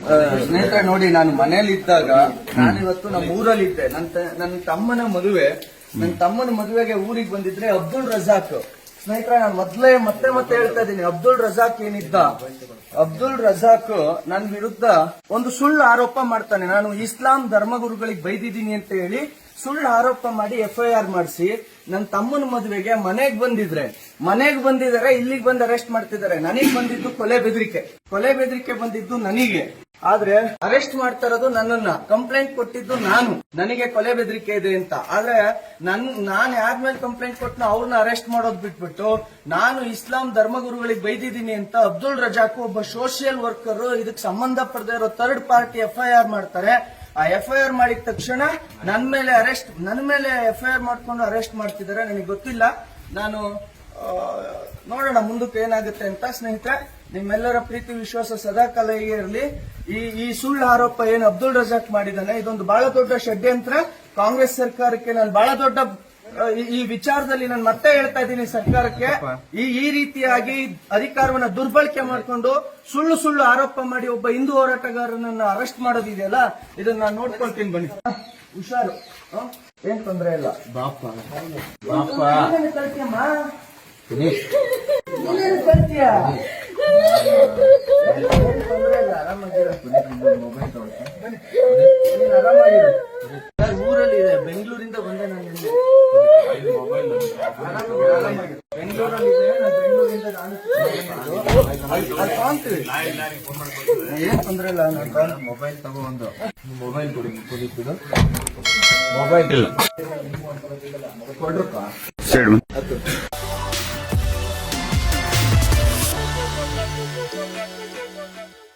ಸ್ನೇಹಿತರೆ ನೋಡಿ, ನಾನು ಮನೇಲಿ ಇದ್ದಾಗ ನಾನಿವತ್ತು ನಮ್ಮ ಊರಲ್ಲಿ ಇದ್ದೆ. ನನ್ನ ತಮ್ಮನ ಮದುವೆಗೆ ಊರಿಗೆ ಬಂದಿದ್ರೆ ಅಬ್ದುಲ್ ರಜಾಕ್. ಸ್ನೇಹಿತರೆ, ನಾನು ಮತ್ತೆ ಹೇಳ್ತಾ ಇದ್ದೀನಿ, ಅಬ್ದುಲ್ ರಜಾಕ್ ಏನಿದ್ದ, ಅಬ್ದುಲ್ ರಜಾಕ್ ನನ್ನ ವಿರುದ್ಧ ಒಂದು ಸುಳ್ಳು ಆರೋಪ ಮಾಡ್ತಾನೆ. ನಾನು ಇಸ್ಲಾಂ ಧರ್ಮಗುರುಗಳಿಗೆ ಬೈದಿದ್ದೀನಿ ಅಂತ ಹೇಳಿ ಸುಳ್ಳು ಆರೋಪ ಮಾಡಿ FIR ಮಾಡಿಸಿ ನನ್ನ ತಮ್ಮನ ಮದುವೆಗೆ ಮನೆಗೆ ಬಂದಿದ್ದಾರೆ. ಇಲ್ಲಿಗೆ ಬಂದು ಅರೆಸ್ಟ್ ಮಾಡ್ತಿದ್ದಾರೆ. ನನಗೆ ಬಂದಿದ್ದು ಕೊಲೆ ಬೆದರಿಕೆ ಬಂದಿದ್ದು ನನಗೆ. ಆದ್ರೆ ಅರೆಸ್ಟ್ ಮಾಡ್ತಾ ಇರೋದು ನನ್ನನ್ನ. ಕಂಪ್ಲೇಂಟ್ ಕೊಟ್ಟಿದ್ದು ನಾನು, ನನಗೆ ಕೊಲೆ ಬೆದರಿಕೆ ಇದೆ ಅಂತ. ಆದ್ರೆ ನಾನು ಯಾರ ಕಂಪ್ಲೇಂಟ್ ಕೊಟ್ಟು ಅವ್ರನ್ನ ಅರೆಸ್ಟ್ ಮಾಡೋದು ಬಿಟ್ಬಿಟ್ಟು ನಾನು ಇಸ್ಲಾಂ ಧರ್ಮಗುರುಗಳಿಗೆ ಬೈದಿದ್ದೀನಿ ಅಂತ ಅಬ್ದುಲ್ ರಜಾಕ್ ಒಬ್ಬ ಸೋಷಿಯಲ್ ವರ್ಕರ್ ಇದಕ್ಕೆ ಸಂಬಂಧಪಡದೇ ಇರೋ ಥರ್ಡ್ ಪಾರ್ಟಿ FIR ಮಾಡ್ತಾರೆ. ಆ FIR ಮಾಡಿದ ತಕ್ಷಣ ನನ್ನ ಮೇಲೆ FIR ಮಾಡ್ಕೊಂಡು ಅರೆಸ್ಟ್ ಮಾಡ್ತಿದ್ದಾರೆ. ನನಗೆ ಗೊತ್ತಿಲ್ಲ. ನಾನು ನೋಡೋಣ ಮುಂದಕ್ಕೆ ಏನಾಗುತ್ತೆ ಅಂತ. ಸ್ನೇಹಿತರೆ, ನಿಮ್ಮೆಲ್ಲರ ಪ್ರೀತಿ ವಿಶ್ವಾಸ ಸದಾಕಾಲ ಹೀಗೆ ಇರಲಿ. ಈ ಸುಳ್ಳು ಆರೋಪ ಏನು ಅಬ್ದುಲ್ ರಜಾಕ್ ಮಾಡಿದಾನೆ, ಇದೊಂದು ಬಹಳ ದೊಡ್ಡ ಷಡ್ಯಂತ್ರ. ಕಾಂಗ್ರೆಸ್ ಸರ್ಕಾರಕ್ಕೆ ನಾನು ಬಹಳ ದೊಡ್ಡ ಈ ವಿಚಾರದಲ್ಲಿ ನಾನು ಮತ್ತೆ ಹೇಳ್ತಾ ಇದ್ದೀನಿ, ಸರ್ಕಾರಕ್ಕೆ ಈ ರೀತಿಯಾಗಿ ಅಧಿಕಾರವನ್ನ ದುರ್ಬಳಕೆ ಮಾಡಿಕೊಂಡು ಸುಳ್ಳು ಆರೋಪ ಮಾಡಿ ಒಬ್ಬ ಹಿಂದೂ ಹೋರಾಟಗಾರನನ್ನ ಅರೆಸ್ಟ್ ಮಾಡೋದಿದೆಯಲ್ಲ, ಇದನ್ನ ನಾನು ನೋಡ್ಕೊಳ್ತೀನಿ. ಬನ್ನಿ, ಹುಷಾರು, ಏನ್ ತೊಂದರೆ ಇಲ್ಲ. ಕಳ್ತೀಯ ಊರಲ್ಲಿ ಇದೆ. ಬೆಂಗಳೂರಿಂದ ಬಂದೆ ನಾನು. ಏನ್ ತೊಂದ್ರೆ ಇಲ್ಲ. ಮೊಬೈಲ್ ತಗೋ, ಒಂದು ಮೊಬೈಲ್ ಕೊಡಿ. ಮೊಬೈಲ್ ಇಲ್ಲ ಕೊಡ್ರಪ್ಪ.